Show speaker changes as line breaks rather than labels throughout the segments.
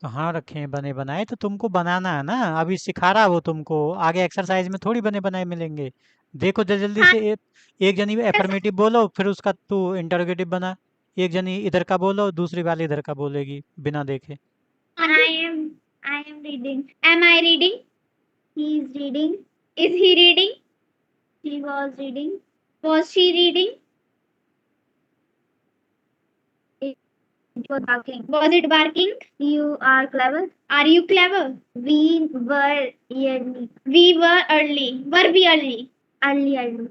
कहाँ रखे हैं बने बनाए? तो तुमको बनाना है ना, अभी सिखा रहा वो तुमको, आगे एक्सरसाइज में थोड़ी बने बनाए मिलेंगे। देखो जल्दी जल्दी
हाँ।
से एक जनी एफर्मेटिव बोलो, फिर उसका तू इंटरोगेटिव बना। एक जनी इधर का बोलो, दूसरी वाली इधर का बोलेगी बिना देखे।
I am reading. Am I reading? He is reading. Is he reading? He was reading. Was she reading? It was barking. Was it barking? You are clever. Are you clever? We were early. We were early. Were we early? Early.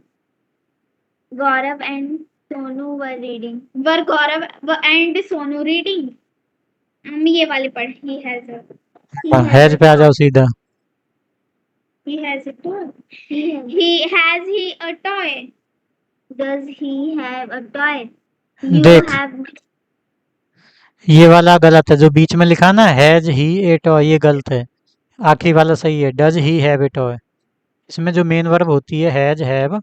Gaurav and Sonu were reading. Were Gaurav and Sonu reading? ये वाले पढ़. He has
has
a
पे आ
toy.
जाओ सीधा।
He has a toy. He a toy. Does he have a toy? You
देख,
have.
ये वाला गलत है, जो बीच में लिखा ना हैज ही ए टॉय, ये गलत है। आखिरी वाला सही है, does he have a toy. इसमें जो मेन वर्ब होती है हैज हैव,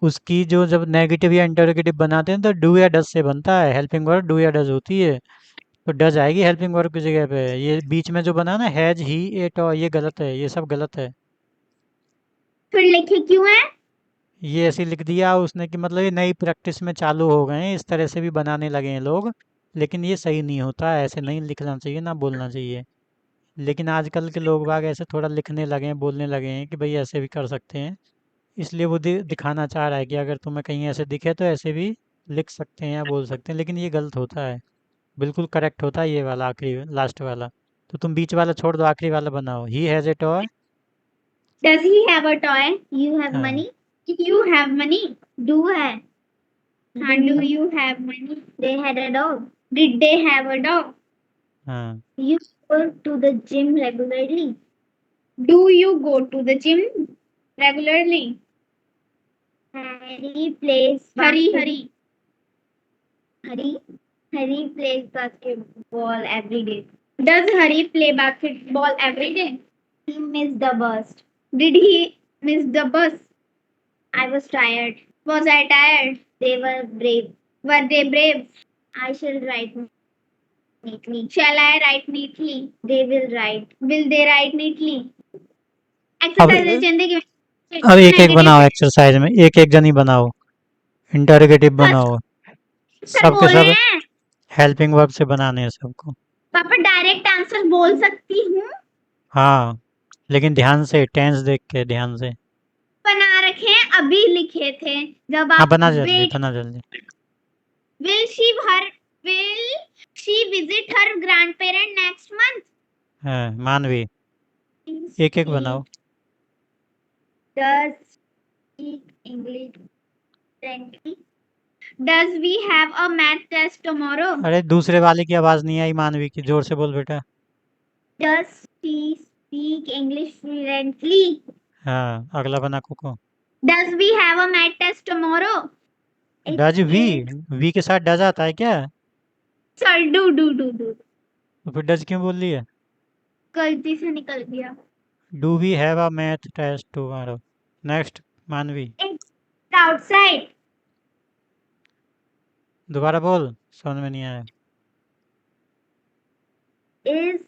उसकी जो जब नेगेटिव या इंटरोगेटिव बनाते हैं तो डू या डज से बनता है। हेल्पिंग वर्ब डू या डज होती है, तो डज आएगी हेल्पिंग वर्ब की जगह पे। ये बीच में जो बना ना हैज ही ए टॉय, ये गलत है, ये सब गलत है।
फिर लिखे क्यों है?
ये ऐसे लिख दिया उसने कि मतलब ये नई प्रैक्टिस में चालू हो गए हैं, इस तरह से भी बनाने लगे हैं लोग। लेकिन ये सही नहीं होता, ऐसे नहीं लिखना चाहिए ना बोलना चाहिए। लेकिन आजकल के लोग बाग ऐसे थोड़ा लिखने लगे हैं, बोलने लगे हैं कि भाई ऐसे भी कर सकते हैं। इसलिए वो दिखाना चाह रहा है कि अगर तुम्हें कहीं ऐसे दिखे तो ऐसे भी लिख सकते हैं या बोल सकते हैं, लेकिन ये गलत होता है। बिल्कुल करेक्ट होता है ये वाला, आखिरी लास्ट वाला। तो तुम बीच वाला छोड़ दो, आखिरी वाला बनाओ, he has a toy.
Does he have a toy? You have
हाँ।
money? You have money? Do है. हाँ, do you have money? They had a dog. Did they have a dog?
हाँ।
You go to the gym regularly. Do you go to the gym regularly? Harry plays. Harry. Harry plays basketball every day. Does Harry play basketball every day? He missed the bus. Did he miss the bus? I was tired. Was I tired? They were brave. Were they brave? I shall write neatly. Shall I write neatly? They will write. Will they write neatly?
अब
exercise जिंदगी
अब
में
एक एक
negative
बनाओ,
से
exercise में एक एक जनी बनाओ, इंटरोगेटिव
फर्स्ट
बनाओ।
सर
सबके
बोल रहे
सब
हैं।
हेल्पिंग वर्ब से बनाने हैं सबको।
पापा डायरेक्ट आंसर बोल सकती हूँ।
हाँ, लेकिन ध्यान से, टेंस देख के ध्यान से।
बना रखे हैं, अभी लिखे थे जब
हाँ,
आप
बना जल्दी,
वेट।
बना जल्दी।
Will she her will she visit her grand parent next month?
हाँ, मानवी। एक एक बनाओ।
Does speak English friendly? Does we have a math test tomorrow?
अरे दूसरे वाले की आवाज़ नहीं आई, मानवी की, जोर से बोल बेटा।
Does she speak English fluently?
हाँ, अगला बना कोको।
Does we have a math test tomorrow? It
does we?
Is
we के साथ डज आता है क्या?
सर डू
तो फिर डज क्यों बोल रही है?
गलती से निकल गया।
Do we have a math test tomorrow. Next, Manvi.
It's outside.
दोबारा बोल, समझ में नहीं आया।
Is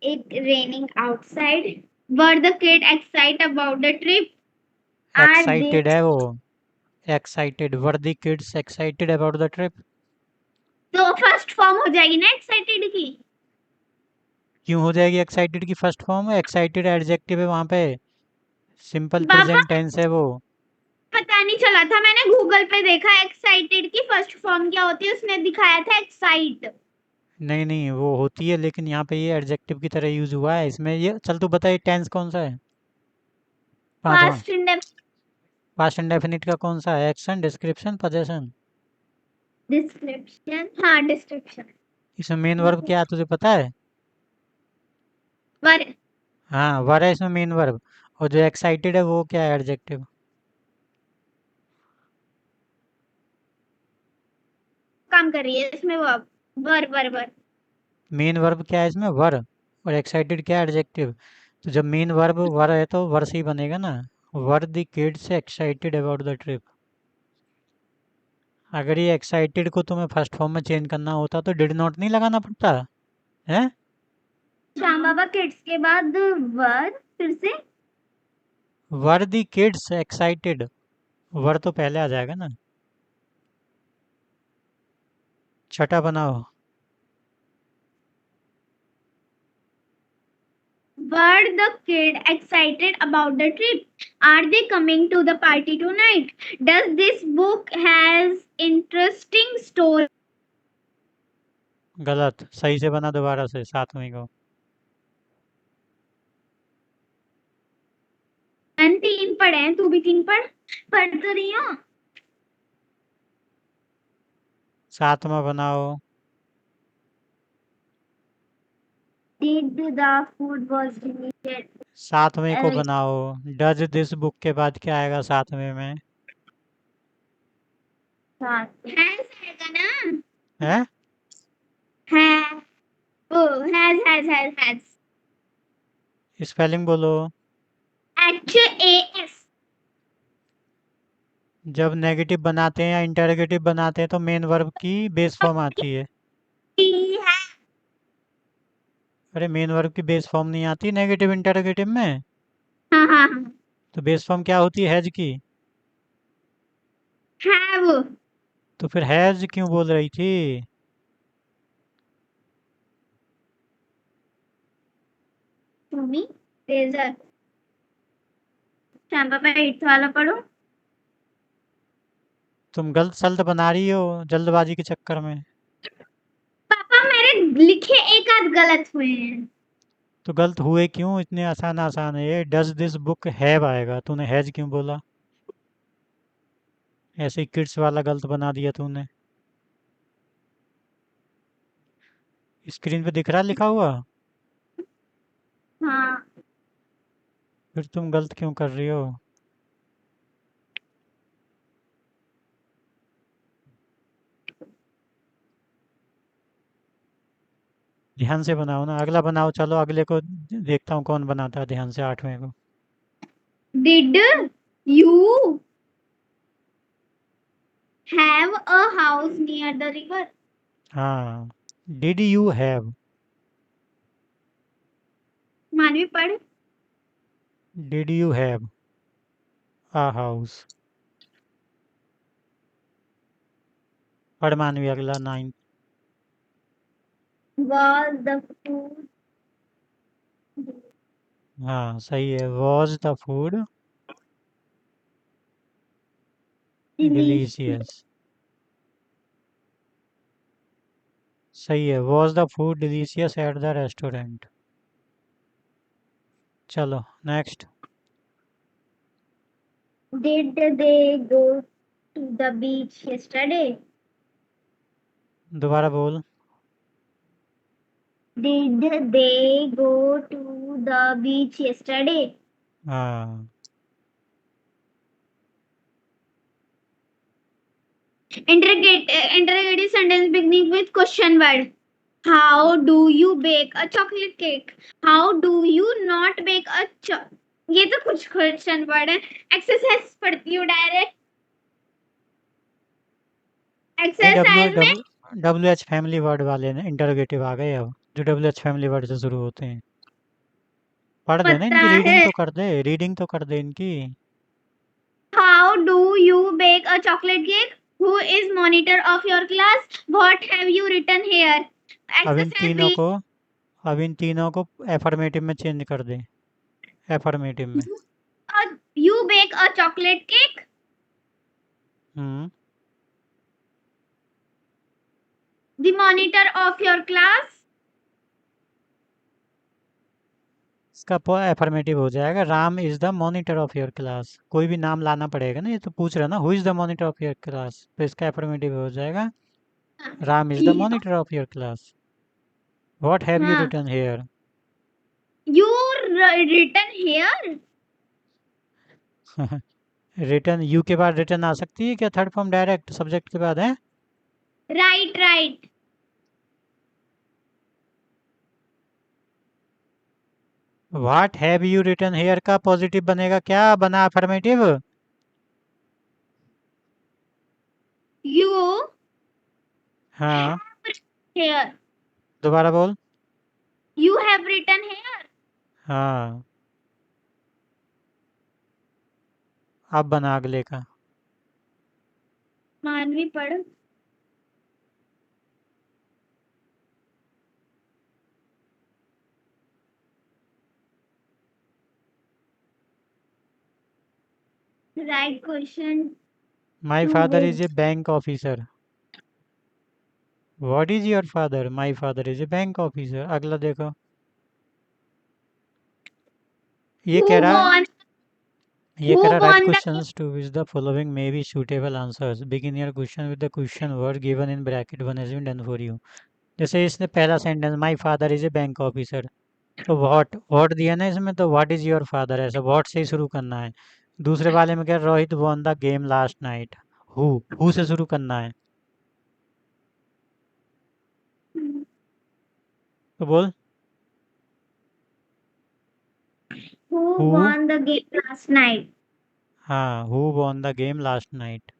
it raining outside? Were the kid excited about the trip? Are they?
Excited है वो, excited, were the kids excited about the trip.
तो first form हो जाएगी ना एक्साइटेड की?
क्यों हो जाएगी एक्साइटेड की फर्स्ट फॉर्म? एक्साइटेड एडजेक्टिव है वहाँ पे, सिंपल
बाबा
प्रेजेंट टेंस है वो।
पता नहीं चला था, मैंने गूगल पे देखा एक्साइटेड की फर्स्ट फॉर्म क्या होती है, उसने दिखाया था एक्साइट।
नहीं नहीं, वो होती है, लेकिन यहाँ पे ये एडजेक्टिव की तरह यूज हुआ है इसमें। ये चल तू बता, ये टेंस कौन सा है? पांचवा।
Past indefinite.
पास्ट इंडेफिनिट का कौन सा है? Action, description, possession?
डिस्क्रिप्शन, हाँ डिस्क्रिप्शन।
इसमें मेन वर्ब क्या है तुझे पता है?
वर।
हाँ, वर है इसमें मेन वर्ब। और जो एक्साइटेड है वो क्या है, एडजेक्टिव।
काम कर रही है इसमें वो अब। वर।
मेन वर्ब क्या है इसमें? वर। और एक्साइटेड क्या है, एडजेक्टिव। तो जब मेन वर्ब वर है तो वर से ही बनेगा ना। वर the kids excited about the trip. अगर ये एक्साइटेड को तुम्हें फर्स्ट फॉर्म में चेंज करना होता तो डिड नॉट नहीं लगाना पड़ता है।
श्याम बाबा किड्स के बाद वर फिर से
वर दी किड्स एक्साइटेड, वर तो पहले आ जाएगा ना। छठा बनाओ।
were the kid excited about the trip? Are they coming to the party tonight? Does this book has interesting story?
गलत, सही से बना दोबारा से सातवीं को।
मैंने 3 पढ़े हैं, तू भी 3 पढ़ तो रही हो।
सातवां बनाओ।
Did the food was delicious?
सातवें को बनाओ। डज दिस बुक के बाद क्या आएगा सातवें में?
has आएगा ना?
है?
है ओ has
स्पेलिंग बोलो।
HAS
जब नेगेटिव बनाते हैं या इंटरोगेटिव बनाते हैं तो मेन वर्ब की बेस फॉर्म आती है।
है।
अरे मेन वर्ब की बेस फॉर्म नहीं आती नेगेटिव इंटरोगेटिव में।
हाँ
तो बेस फॉर्म क्या होती है हैज की?
have
तो फिर हैज क्यों बोल रही थी?
भूमि रेजर श्याम पापा 8th वाला पढ़ो।
तुम गलत सल्ट बना रही हो जल्दबाजी के चक्कर में।
पापा मेरे लिखे एक आध गलत हुए हैं।
तो गलत हुए क्यों? इतने आसान आसान है ये। डज दिस बुक हैव आएगा, तूने हैज क्यों बोला? ऐसे ही किड्स वाला गलत बना दिया तूने। स्क्रीन पे दिख रहा लिखा हुआ?
हाँ
फिर तुम गलत क्यों कर रही हो? ध्यान से बनाओ ना, अगला बनाओ। चलो अगले को देखता हूँ कौन बनाता है ध्यान से, आठवें को।
Did you have a house near the river?
हाँ, डिड यू हैव।
मानवी पढ़।
Did you have a house. पढ़ मानवी अगला, 9।
Was the food
हाँ सही है, was the food
delicious?
Delicious. सही है, was the food delicious at the restaurant. चलो next.
Did they go to the beach yesterday?
दोबारा बोल।
Did they go to the beach yesterday?
हाँ,
Interrogative sentence beginning with question word. How do you bake a chocolate cake? How do you not bake a ये तो कुछ question word है। Exercise पढ़ती हूँ direct.
ये
एक्सरसाइज में
W H family word वाले ने इंटरोगेटिव आ गए अब, जो डब्ल्यू एच फैमिली वर्ड से शुरू होते हैं। पढ़ देना,
पता
इनकी रीडिंग
है।
तो कर दे, रीडिंग तो कर दे इनकी।
How do you bake a chocolate cake? Who is monitor of your class? What have you written here?
अब इन
Exercise
तीनों
B.
को अब इन तीनों को एफर्मेटिव में चेंज कर दे, एफर्मेटिव में।
You bake a chocolate cake?
Hmm.
The monitor of your class?
इसका एफर्मेटिव हो जाएगा, Ram is the monitor of your class. कोई भी नाम लाना पड़ेगा ना, ये तो पूछ रहा ना who is the monitor of your class, तो इसका एफर्मेटिव हो जाएगा Ram is the monitor of your class. What have you
हाँ.
Written here?
You written here?
Written you के बाद रिटर्न आ सकती है क्या? थर्ड फॉर्म डायरेक्ट सब्जेक्ट के बाद है।
Right.
What have you written here का पॉजिटिव बनेगा, क्या बना अफर्मेटिव?
You
हाँ,
here.
दोबारा बोल।
You have written here.
हाँ, अब बना अगले का।
मानवी पढ़। Right question
my
to
father
with
is a bank officer. What is your father? My father is a bank officer. अगला देखो, ये कह
who
रहा है,
won
ये कह रहा write
the
questions to which the following may be suitable answers, begin your question with the question word given in bracket one has been done for you. जैसे इसने पहला sentence my father is a bank officer, तो what दिया ना इसमें, तो what is your father, ऐसा what से ही शुरू करना है। दूसरे वाले में क्या, Rohit won the game last night, who से शुरू करना है, तो बोल
who
who.
won the game last night?
हाँ, who won the game last night.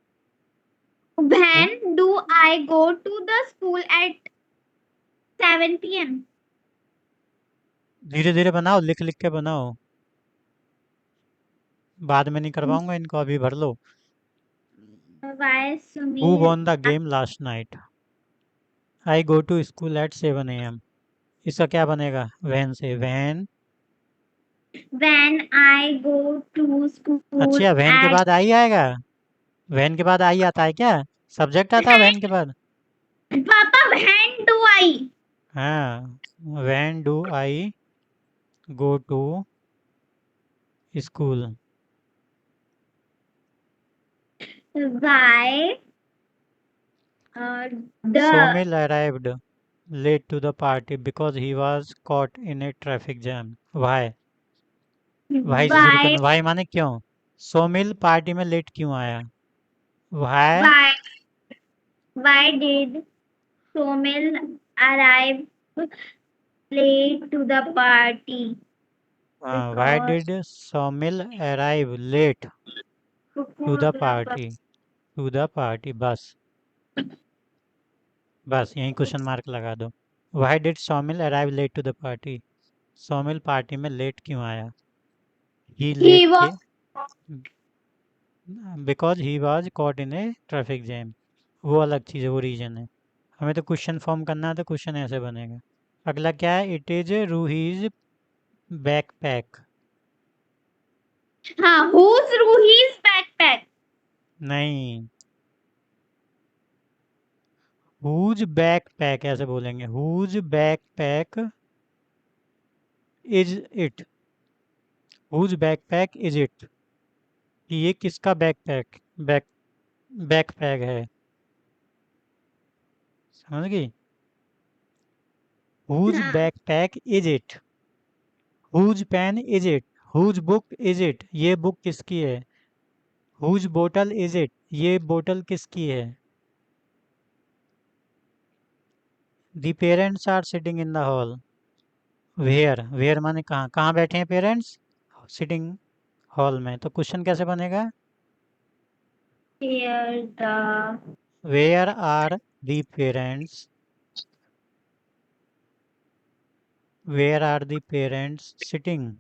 When do I go to the school at 7 p.m.?
धीरे धीरे बनाओ, लिख लिख के बनाओ, बाद में नहीं करवाऊंगा इनको, अभी भर लो।
Why
who
Sumir?
Won the game last night. I go to school at 7 AM। इसका क्या बनेगा, वैन से, when.
When I go to school
अच्छा, वैन के
at
बाद आई आएगा? वैन के बाद आई आता है क्या? सब्जेक्ट आता है वैन के बाद?
Papa, when do I?
हाँ, when do I go to school.
Why the
Somil arrived late to the party because he was caught in a traffic jam. Why, why से शुरू
why
करना, वाई माने क्यों। सोमिल पार्टी में late क्यों आया, why.
why why did Somil arrive late to the party?
Why
Because
did Somil arrive late to the party, to the party, बस, बस यही क्वेश्चन मार्क लगा दो। Why did Somil arrive late to the party, Somil party में late क्यों आया, he
he
late
was
के, because he was caught in a traffic jam, वो अलग चीज़ है, वो रीजन है। हमें तो क्वेश्चन फॉर्म करना है, तो क्वेश्चन ऐसे बनेगा। अगला क्या है, it is Ruhi's backpack.
whose Ruhi's backpack?
नहीं, हुज बैकपैक ऐसे बोलेंगे, whose backpack is it, whose backpack is it, कि ये किसका बैकपैक, बैकपैक है, समझ गई। हुज
हाँ,
backpack is it, whose pen is it, whose book is it, ये बुक किसकी है, हुज बोतल इज इट, ये बोतल किसकी है। The parents are sitting in the hall, where, where माने कहाँ, कहाँ बैठे हैं पेरेंट्स, सिटिंग हॉल में, तो क्वेश्चन कैसे बनेगा,
here the
where are the parents, where are the parents sitting,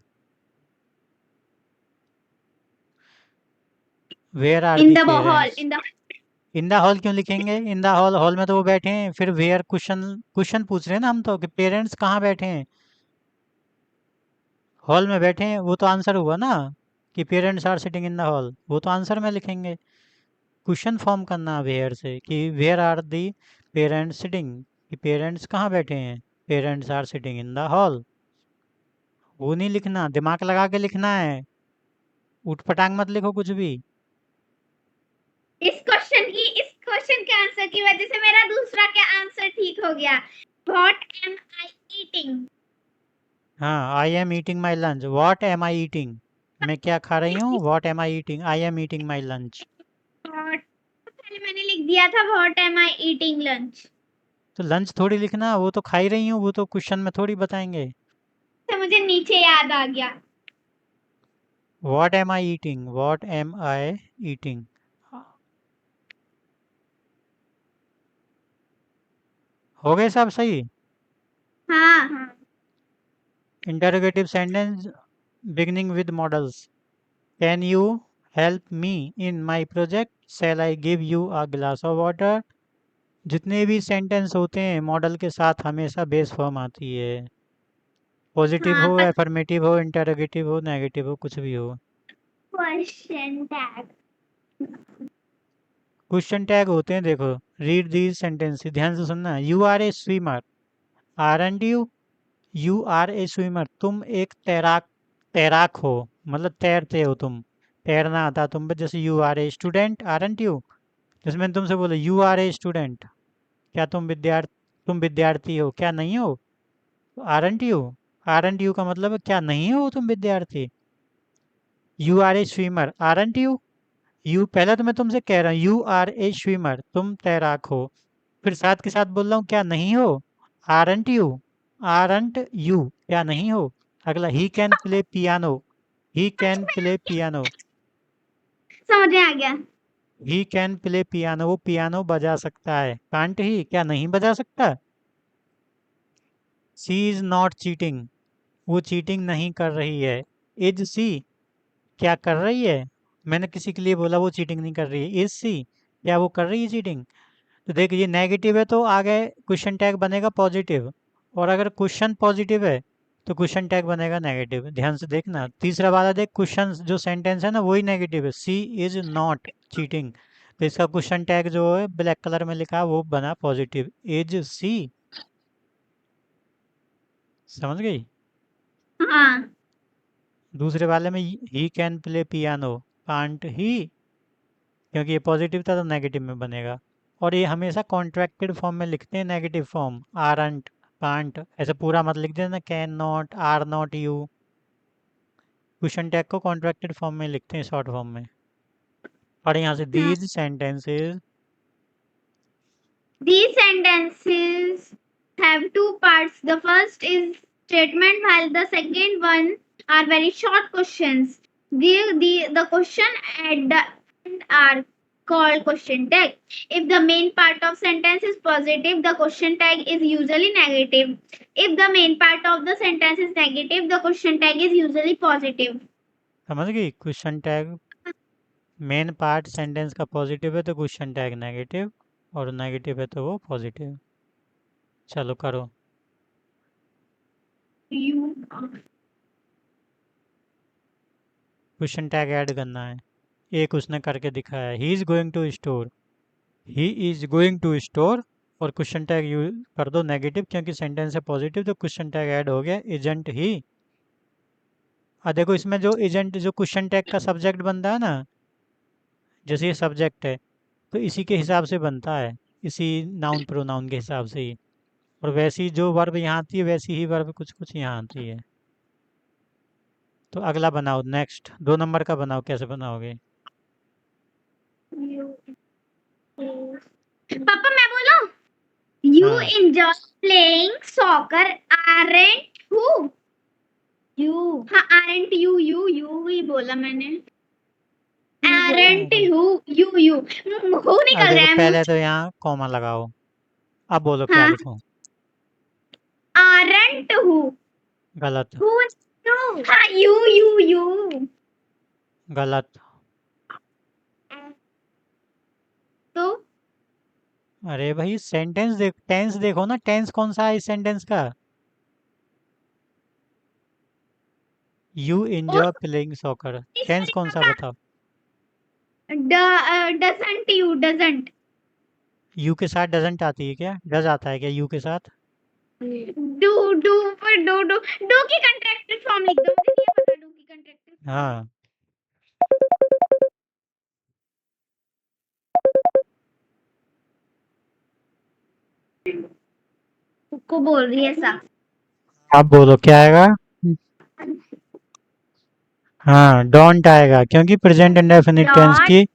where are
in
the
the hall
parents.
in the
in the hall क्यों लिखेंगे, इन द हॉल, हॉल में तो वो बैठे हैं, फिर वेयर, क्वेश्चन क्वेश्चन पूछ रहे हैं ना हम तो, कि पेरेंट्स कहाँ बैठे हैं, हॉल में बैठे हैं, वो तो आंसर हुआ ना, कि parents are sitting in the hall, वो तो आंसर में लिखेंगे। क्वेश्चन फॉर्म करना वेयर से, कि where are the parents sitting, कि पेरेंट्स कहाँ बैठे हैं, parents are sitting in the hall, वो नहीं लिखना, दिमाग लगा के लिखना है, उठ पटांग मत लिखो कुछ भी।
इस क्वेश्चन के आंसर की वजह से मेरा दूसरा क्या आंसर ठीक हो गया। What am I eating?
हाँ, I am eating my lunch, what am I eating, मैं क्या खा रही हूँ, what am I eating, I am eating my lunch.
What पहले मैंने लिख दिया था What am I eating lunch?
तो लंच थोड़ी लिखना, वो तो खा ही रही हूँ, वो तो क्वेश्चन में थोड़ी बताएंगे।
तो मुझे नीचे याद आ गया।
What am I eating, what am I eating. हो गए सब सही।
हाँ हाँ
interrogative sentence beginning with modals. Can you help me in my project, shall I give you a glass of water. जितने भी सेंटेंस होते हैं मॉडल के साथ हमेशा बेस फॉर्म आती है। पॉजिटिव
हाँ,
हो, एफर्मेटिव हो, इंटरोगेटिव हो, नेगेटिव हो, कुछ भी हो।
Question tag.
क्वेश्चन टैग होते हैं, देखो। रीड दीज सेंटेंस, ध्यान से सुनना। You are a swimmer, aren't you. You are a swimmer, तुम एक तैराक हो, मतलब तैरते हो तुम, तैरना आता तुम पे। जैसे you are a student, aren't you. जैसे मैंने तुमसे बोला यू आर ए स्टूडेंट, क्या तुम विद्यार्थी हो, क्या नहीं हो, आरंट यू। आरंट यू का मतलब है क्या नहीं हो तुम विद्यार्थी। You are a swimmer, aren't you. You पहले तो मैं तुमसे कह रहा हूँ यू आर ए स्विमर, तुम तैराक हो। फिर साथ के साथ बोल रहा हूँ क्या नहीं हो, आरंट यू। आरंट यू, क्या नहीं हो। अगला, he can play piano, he can play piano.
समझ में आ गया।
ही कैन प्ले पियानो, वो पियानो बजा सकता है। कांट ही, क्या नहीं बजा सकता। शी इज नॉट चीटिंग, वो चीटिंग नहीं कर रही है। इज सी, क्या कर रही है। मैंने किसी के लिए बोला वो चीटिंग नहीं कर रही है। इज सी, क्या वो कर रही है चीटिंग। तो देखिए नेगेटिव है तो आगे क्वेश्चन टैग बनेगा पॉजिटिव, और अगर क्वेश्चन पॉजिटिव है तो क्वेश्चन टैग बनेगा नेगेटिव। ध्यान से देखना, तीसरा वाला देख, क्वेश्चन जो सेंटेंस है ना वही नेगेटिव है। सी इज नॉट चीटिंग, तो इसका क्वेश्चन टैग जो है ब्लैक कलर में लिखा है वो बना पॉजिटिव। इज सी, समझ गई।
हाँ,
दूसरे वाले में he can play piano, can't he, क्योंकि ये पॉजिटिव था तो नेगेटिव में बनेगा। और ये हमेशा कॉन्ट्रैक्टेड फॉर्म में लिखते हैं, नेगेटिव फॉर्म। आरंट, कांट, ऐसे पूरा मत लिख देना। Can not, are not you. Question tag को कॉन्ट्रैक्टेड फॉर्म में लिखते हैं, शॉर्ट फॉर्म में। और यहाँ से
हाँ।
These sentences.
These sentences have two parts. The first is statement, while the second one are very short questions. The question at the end are called question tag. If the main part of sentence is positive, the question tag is usually negative. If the main part of the sentence is negative, the question tag is usually positive.
समझ गई। Question tag main part sentence का positive है तो question tag negative, और negative है तो वो positive. चलो करो।
You
क्वेश्चन टैग ऐड करना है, एक उसने करके दिखाया है। He is going to store, he is going to store, और क्वेश्चन टैग यूज कर दो नेगेटिव, क्योंकि सेंटेंस है पॉजिटिव तो क्वेश्चन टैग ऐड हो गया। इजेंट ही। और देखो इसमें जो इजेंट, जो क्वेश्चन टैग का सब्जेक्ट बनता है ना, जैसे ये सब्जेक्ट है तो इसी के हिसाब से बनता है, इसी नाउन प्रोनाउन के हिसाब से ही। और वैसी जो वर्ब यहाँ आती है वैसी ही वर्ब कुछ कुछ यहाँ आती है। तो अगला बनाओ, नेक्स्ट 2 नंबर का बनाओ, कैसे बनाओगे।
पापा मैं बोलूं? You
हाँ,
enjoy playing soccer, aren't you? You. हाँ, aren't you? You ही बोला मैंने। Aren't
अरे
you? मुंह
अब
निकल रहा
देखो,
है मुंह
पहले
से।
तो यहाँ कॉमा लगाओ। अब बोलो क्या
हाँ,
लिखूं।
aren't who?
गलत।
Who is you? हाँ, you.
गलत।
तो
अरे भाई सेंटेंस देख, टेंस देखो ना, टेंस कौन सा है इस सेंटेंस का। यू
और
एंजॉय प्लेइंग सॉकर, टेंस कौन सा बताओ।
doesn't
यू के साथ डजंट आती है क्या, डज आता है क्या यू के साथ।
do पर do की कंट्रैक्टेड फॉर्म लिख दो, मुझे नहीं पता do की कंट्रैक्टेड फॉर्म।
हाँ,
को बोल रही है सब।
अब बोलो क्या आएगा। हाँ, डोंट आएगा, क्योंकि प्रेजेंट इंडेफिनिट टेंस
Dot
की,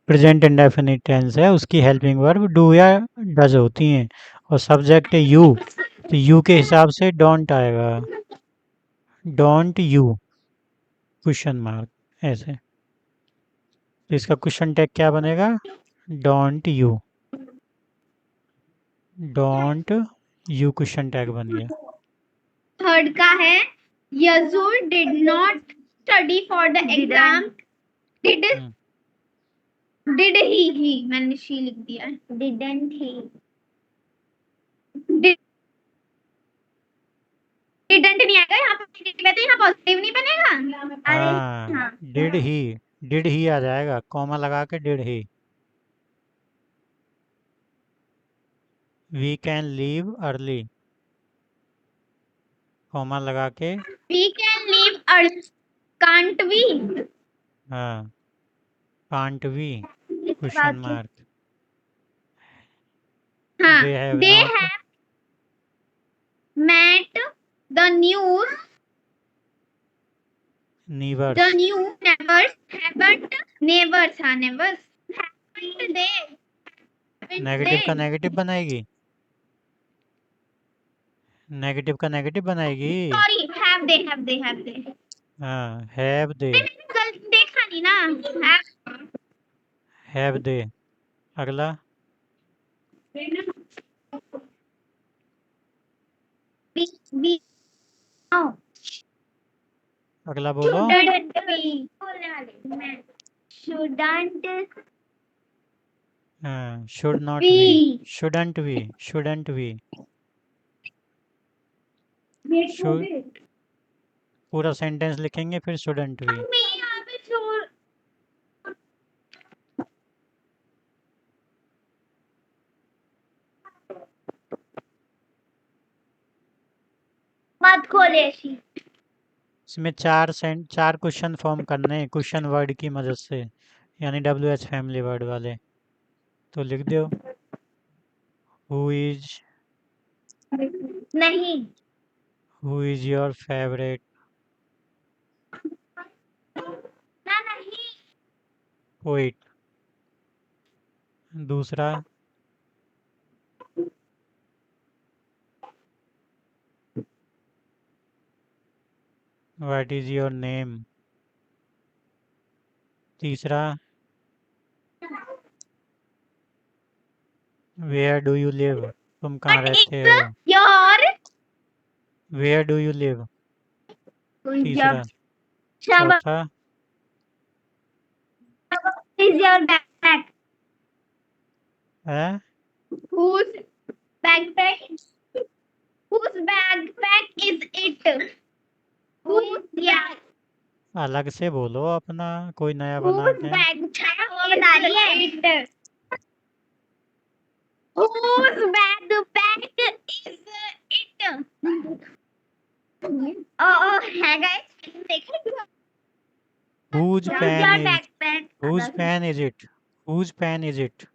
प्रेजेंट इंडेफिनिट टेंस है, उसकी हेल्पिंग वर्ब डू या डज होती हैं, और सब्जेक्ट है यू, तो यू के हिसाब से डोंट आएगा। डोंट यू, क्वेश्चन मार्क, ऐसे। तो इसका क्वेश्चन टैग क्या बनेगा, don't you. Don't you question tag बन गया।
थर्ड का है Yazur did not study for the exam. Did he मैंने she लिख दिया है. Didn't he? Didn't नहीं आएगा यहाँ पे negative है तो यहाँ positive नहीं बनेगा. अरे हाँ.
डिड ही आ जाएगा, कॉमा लगा के did he. We can leave early, comma लगा के।
We can leave early. Can't we?
हाँ, कांट वी
इस
क्वेश्चन
बात की.
मार्क।
हाँ.
They have
They
not
have met the news.
neighbors।
The new neighbors haven't neighbors हाँ neighbors haven't they
negative का negative बनाएगी, नेगेटिव का नेगेटिव बनाएगी।
sorry have they
हाँ, हैव दे,
गलत देखा नहीं ना.
Have they. अगला
we oh
अगला बोलो।
shouldn't
हाँ, should not
we
we, shouldn't we, shouldn't we. Should पूरा सेंटेंस लिखेंगे फिर शुडंट वी।
मैं यहाँ पे छोड़ मत खोले ऐसी.
इसमें चार क्वेश्चन फॉर्म करने हैं क्वेश्चन वर्ड की मदद से, यानी WH फैमिली वर्ड वाले। तो लिख दो, हु इज
नहीं
योर फेवरेट
ना नहीं
पोइट। दूसरा, व्हाट इज योर नेम। तीसरा, वेयर डू यू लिव, तुम कहाँ
What
रहते
is
हो।
your
where do you live तीसरा।
शाबाश.
चौथा,
Is your backpack?
है
Whose backpack? Whose backpack is it? Whose yeah?
अलग से बोलो अपना, कोई नया बना
Whose
के।
backpack वो बता रही है. Whose backpack is it? Oh है guys. देखो.
Whose
Whose
pen
your
is
backpack?
whose pen is it? Whose pen is it?